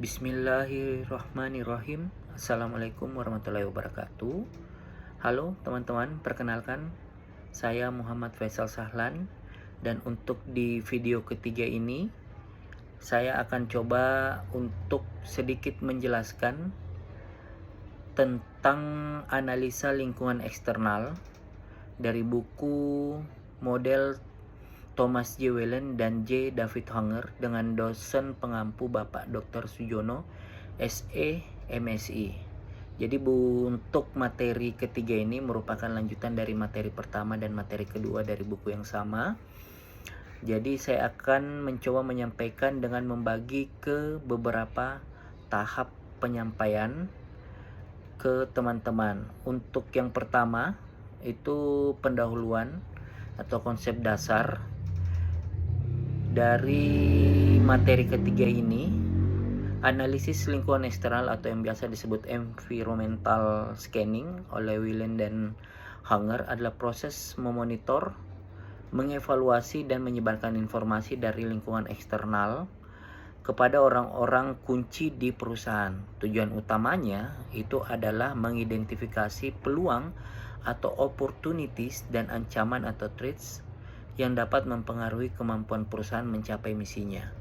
Bismillahirrahmanirrahim. Assalamualaikum warahmatullahi wabarakatuh. Halo teman-teman, perkenalkan saya Muhammad Faisal Sahlan. Dan untuk di video ketiga ini saya akan coba untuk sedikit menjelaskan tentang analisa lingkungan eksternal dari buku model Thomas J. Whelan dan J. David Hanger dengan dosen pengampu Bapak Dr. Sujono, SE, MSI. Jadi untuk materi ketiga ini merupakan lanjutan dari materi pertama dan materi kedua dari buku yang sama. Jadi saya akan mencoba menyampaikan dengan membagi ke beberapa tahap penyampaian ke teman-teman. Untuk yang pertama itu pendahuluan atau konsep dasar dari materi ketiga ini. Analisis lingkungan eksternal atau yang biasa disebut environmental scanning oleh Whelan dan Hanger adalah proses memonitor, mengevaluasi dan menyebarkan informasi dari lingkungan eksternal kepada orang-orang kunci di perusahaan. Tujuan utamanya itu adalah mengidentifikasi peluang atau opportunities dan ancaman atau threats yang dapat mempengaruhi kemampuan perusahaan mencapai misinya.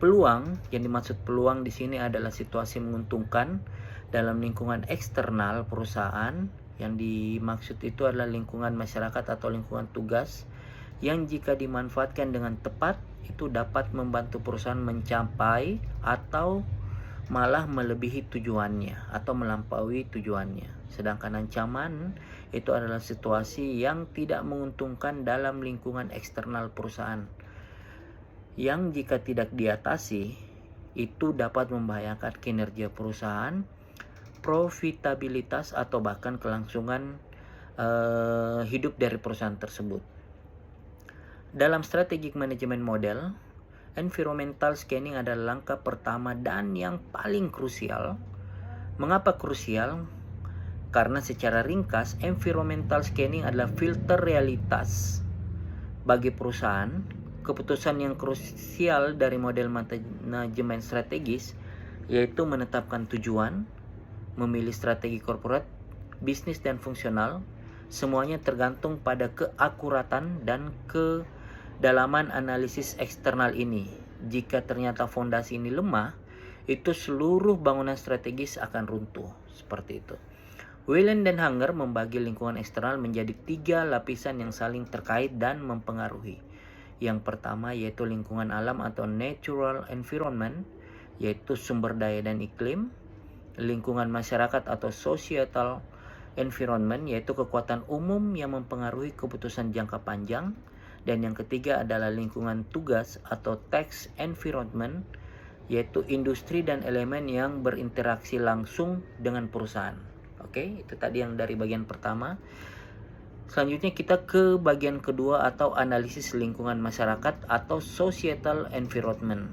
Peluang, yang dimaksud peluang di sini adalah situasi menguntungkan dalam lingkungan eksternal perusahaan. Yang dimaksud itu adalah lingkungan masyarakat atau lingkungan tugas yang jika dimanfaatkan dengan tepat itu dapat membantu perusahaan mencapai atau malah melebihi tujuannya atau melampaui tujuannya. Sedangkan ancaman itu adalah situasi yang tidak menguntungkan dalam lingkungan eksternal perusahaan, yang jika tidak diatasi itu dapat membahayakan kinerja perusahaan, profitabilitas atau bahkan kelangsungan hidup dari perusahaan tersebut. Dalam strategic management model, environmental scanning adalah langkah pertama dan yang paling krusial. Mengapa krusial? Karena secara ringkas, environmental scanning adalah filter realitas bagi perusahaan. Keputusan yang krusial dari model manajemen strategis yaitu menetapkan tujuan, memilih strategi korporat, bisnis dan fungsional. Semuanya tergantung pada keakuratan dan kedalaman analisis eksternal ini. Jika ternyata fondasi ini lemah, itu seluruh bangunan strategis akan runtuh. Seperti itu. Whelan dan Hanger membagi lingkungan eksternal menjadi 3 lapisan yang saling terkait dan mempengaruhi. Yang pertama yaitu lingkungan alam atau natural environment, yaitu sumber daya dan iklim. Lingkungan masyarakat atau societal environment, yaitu kekuatan umum yang mempengaruhi keputusan jangka panjang. Dan yang ketiga adalah lingkungan tugas atau task environment, yaitu industri dan elemen yang berinteraksi langsung dengan perusahaan. Oke, itu tadi yang dari bagian pertama. Selanjutnya kita ke bagian kedua atau analisis lingkungan masyarakat atau societal environment.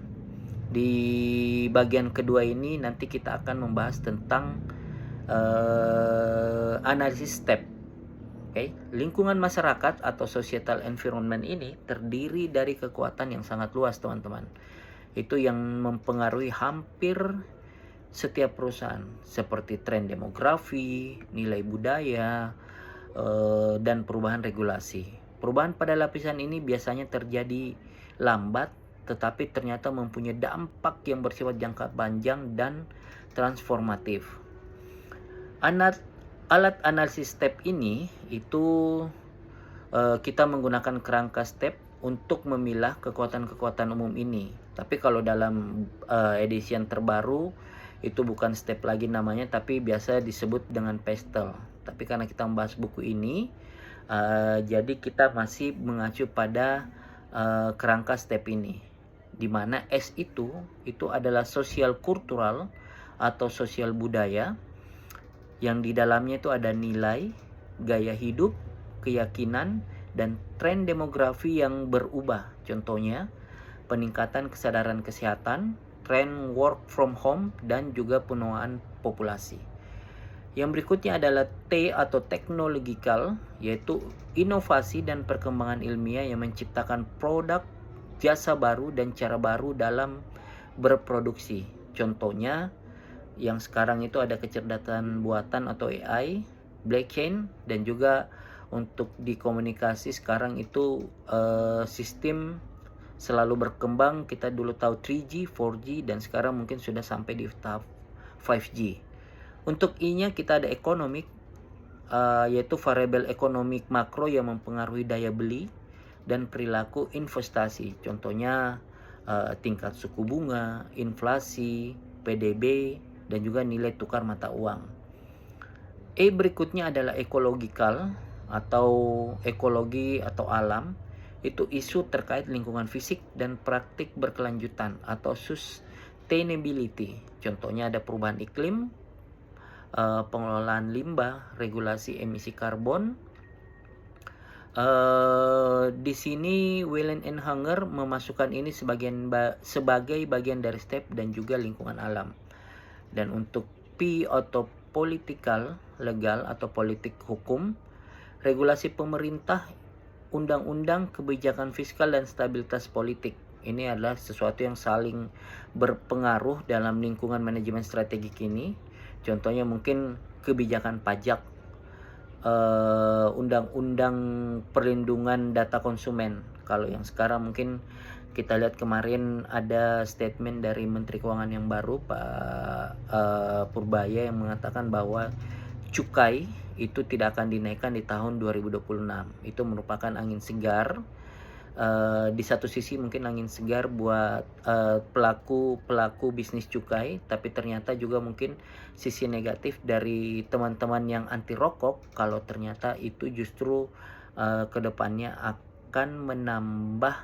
Di bagian kedua ini nanti kita akan membahas tentang analisis step. Oke, lingkungan masyarakat atau societal environment ini terdiri dari kekuatan yang sangat luas, teman-teman. Itu yang mempengaruhi hampir setiap perusahaan, seperti tren demografi, nilai budaya, dan perubahan regulasi. Perubahan pada lapisan ini biasanya terjadi lambat, tetapi ternyata mempunyai dampak yang bersifat jangka panjang dan transformatif. Alat analisis step ini itu kita menggunakan kerangka step untuk memilah kekuatan-kekuatan umum ini. Tapi kalau dalam edisi yang terbaru itu bukan step lagi namanya, tapi biasa disebut dengan pastel. Tapi karena kita membahas buku ini, jadi kita masih mengacu pada kerangka step ini, di mana S itu adalah sosial kultural atau sosial budaya, yang di dalamnya itu ada nilai, gaya hidup, keyakinan, dan tren demografi yang berubah. Contohnya peningkatan kesadaran kesehatan, tren work from home, dan juga penuaan populasi. Yang berikutnya adalah T atau technological, yaitu inovasi dan perkembangan ilmiah yang menciptakan produk, jasa baru, dan cara baru dalam berproduksi. Contohnya yang sekarang itu ada kecerdasan buatan atau AI, blockchain, dan juga untuk di komunikasi sekarang itu sistem selalu berkembang. Kita dulu tahu 3G, 4G, dan sekarang mungkin sudah sampai di tahap 5G. Untuk I-nya kita ada economic, yaitu variabel ekonomik makro yang mempengaruhi daya beli dan perilaku investasi. Contohnya tingkat suku bunga, inflasi, PDB, dan juga nilai tukar mata uang. E berikutnya adalah ekologikal atau ekologi atau alam. Itu isu terkait lingkungan fisik dan praktik berkelanjutan atau sustainability. Contohnya ada perubahan iklim, pengelolaan limbah, regulasi emisi karbon. Di sini Whelan and Hanger memasukkan ini sebagai bagian dari STEP dan juga lingkungan alam. Dan untuk P atau political, legal atau politik hukum, regulasi pemerintah, undang-undang, kebijakan fiskal, dan stabilitas politik. Ini adalah sesuatu yang saling berpengaruh dalam lingkungan manajemen strategik ini. Contohnya mungkin kebijakan pajak, undang-undang perlindungan data konsumen. Kalau yang sekarang mungkin kita lihat kemarin ada statement dari Menteri Keuangan yang baru, Pak Purbaya, yang mengatakan bahwa cukai itu tidak akan dinaikkan di tahun 2026. Itu merupakan angin segar. Di satu sisi mungkin angin segar buat pelaku bisnis cukai, tapi ternyata juga mungkin sisi negatif dari teman-teman yang anti rokok kalau ternyata itu justru kedepannya akan menambah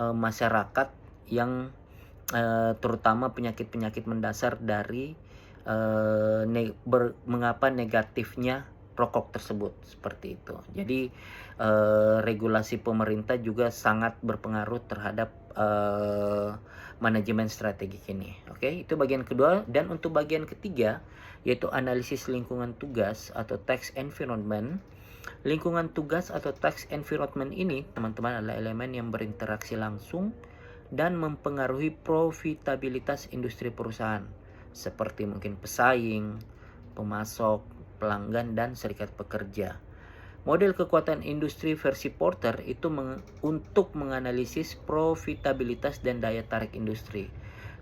masyarakat yang terutama penyakit-penyakit mendasar dari mengapa negatifnya rokok tersebut, seperti itu. Jadi regulasi pemerintah juga sangat berpengaruh terhadap manajemen strategik ini. Oke, itu bagian kedua. Dan untuk bagian ketiga, yaitu analisis lingkungan tugas atau tax environment. Lingkungan tugas atau tax environment ini, teman-teman, adalah elemen yang berinteraksi langsung dan mempengaruhi profitabilitas industri perusahaan, seperti mungkin pesaing, pemasok, pelanggan, dan serikat pekerja. Model kekuatan industri versi Porter itu untuk menganalisis profitabilitas dan daya tarik industri.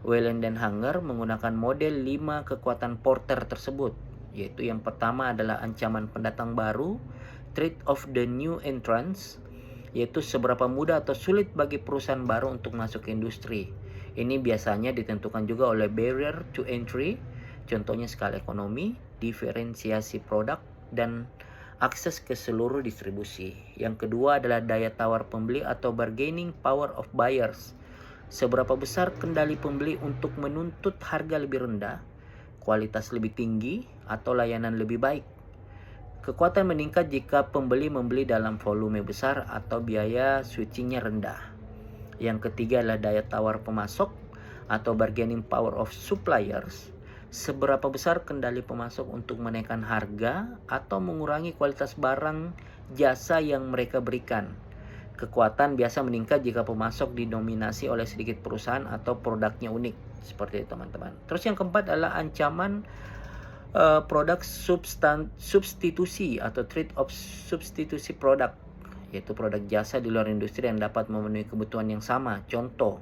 Whelan dan Hanger menggunakan model 5 kekuatan Porter tersebut, yaitu yang pertama adalah ancaman pendatang baru, threat of the new entrants, yaitu seberapa mudah atau sulit bagi perusahaan baru untuk masuk ke industri. Ini biasanya ditentukan juga oleh barrier to entry, contohnya skala ekonomi, diferensiasi produk, dan akses ke seluruh distribusi. Yang kedua adalah daya tawar pembeli atau bargaining power of buyers. Seberapa besar kendali pembeli untuk menuntut harga lebih rendah, kualitas lebih tinggi, atau layanan lebih baik. Kekuatan meningkat jika pembeli membeli dalam volume besar atau biaya switchingnya rendah. Yang ketiga adalah daya tawar pemasok atau bargaining power of suppliers. Seberapa besar kendali pemasok untuk menaikkan harga atau mengurangi kualitas barang jasa yang mereka berikan. Kekuatan biasa meningkat jika pemasok didominasi oleh sedikit perusahaan atau produknya unik. Seperti itu, teman-teman. Terus yang keempat adalah ancaman produk substitusi atau threat of substitusi produk, yaitu produk jasa di luar industri yang dapat memenuhi kebutuhan yang sama. Contoh,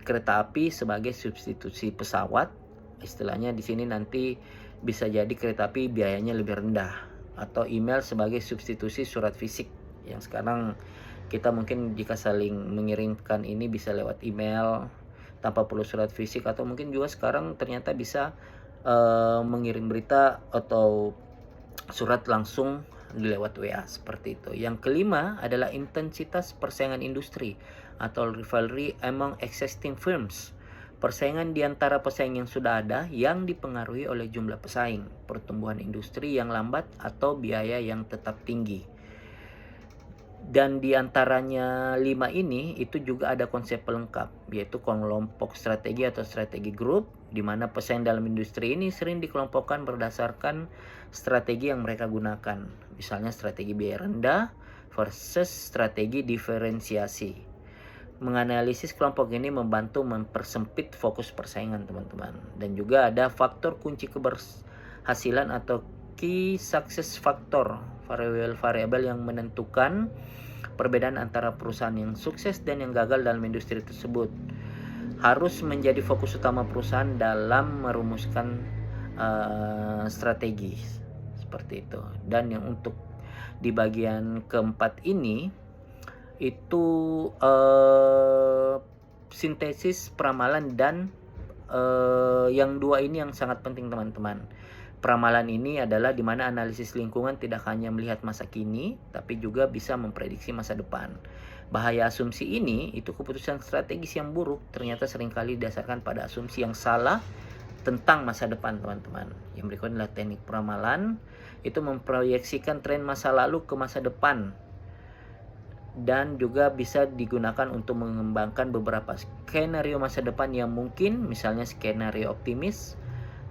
kereta api sebagai substitusi pesawat. Istilahnya di sini nanti bisa jadi kereta api biayanya lebih rendah, atau email sebagai substitusi surat fisik. Yang sekarang kita mungkin jika saling mengirimkan ini bisa lewat email tanpa perlu surat fisik, atau mungkin juga sekarang ternyata bisa mengirim berita atau surat langsung lewat WA, seperti itu. Yang kelima adalah intensitas persaingan industri atau rivalry among existing firms. Persaingan di antara pesaing yang sudah ada yang dipengaruhi oleh jumlah pesaing, pertumbuhan industri yang lambat, atau biaya yang tetap tinggi. Dan di antaranya 5 ini itu juga ada konsep pelengkap, yaitu kelompok strategi atau strategi group, di mana pesaing dalam industri ini sering dikelompokkan berdasarkan strategi yang mereka gunakan. Misalnya strategi biaya rendah versus strategi diferensiasi. Menganalisis kelompok ini membantu mempersempit fokus persaingan, teman-teman. Dan juga ada faktor kunci keberhasilan atau key success factor, variabel-variabel yang menentukan perbedaan antara perusahaan yang sukses dan yang gagal dalam industri tersebut. Harus menjadi fokus utama perusahaan dalam merumuskan strategi seperti itu. Dan yang untuk di bagian keempat ini itu sintesis, peramalan, dan yang dua ini yang sangat penting, teman-teman. Peramalan ini adalah di mana analisis lingkungan tidak hanya melihat masa kini, tapi juga bisa memprediksi masa depan. Bahaya asumsi ini, itu keputusan strategis yang buruk ternyata seringkali didasarkan pada asumsi yang salah tentang masa depan, teman-teman. Yang berikutnya adalah teknik peramalan, itu memproyeksikan tren masa lalu ke masa depan, dan juga bisa digunakan untuk mengembangkan beberapa skenario masa depan yang mungkin, misalnya skenario optimis,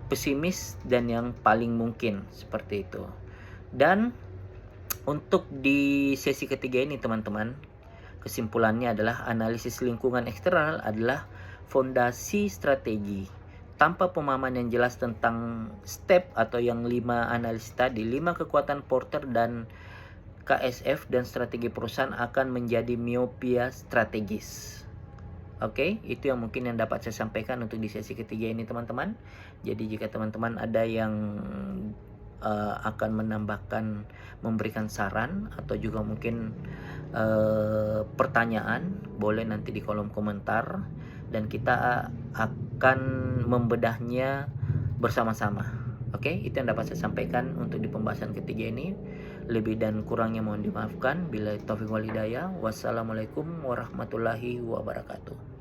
pesimis, dan yang paling mungkin, seperti itu. Dan untuk di sesi ketiga ini, teman-teman, kesimpulannya adalah analisis lingkungan eksternal adalah fondasi strategi. Tanpa pemahaman yang jelas tentang step atau yang 5 analisis tadi, 5 kekuatan Porter dan KSF dan strategi perusahaan akan menjadi miopia strategis. Oke, itu yang mungkin yang dapat saya sampaikan untuk di sesi ketiga ini, teman-teman. Jadi jika teman-teman ada yang akan menambahkan, memberikan saran, atau juga mungkin pertanyaan, boleh nanti di kolom komentar, dan kita akan membedahnya bersama-sama. Oke, itu yang dapat saya sampaikan untuk di pembahasan ketiga ini. Lebih dan kurangnya mohon dimaafkan. Billahi taufiq wal hidayah. Wassalamualaikum warahmatullahi wabarakatuh.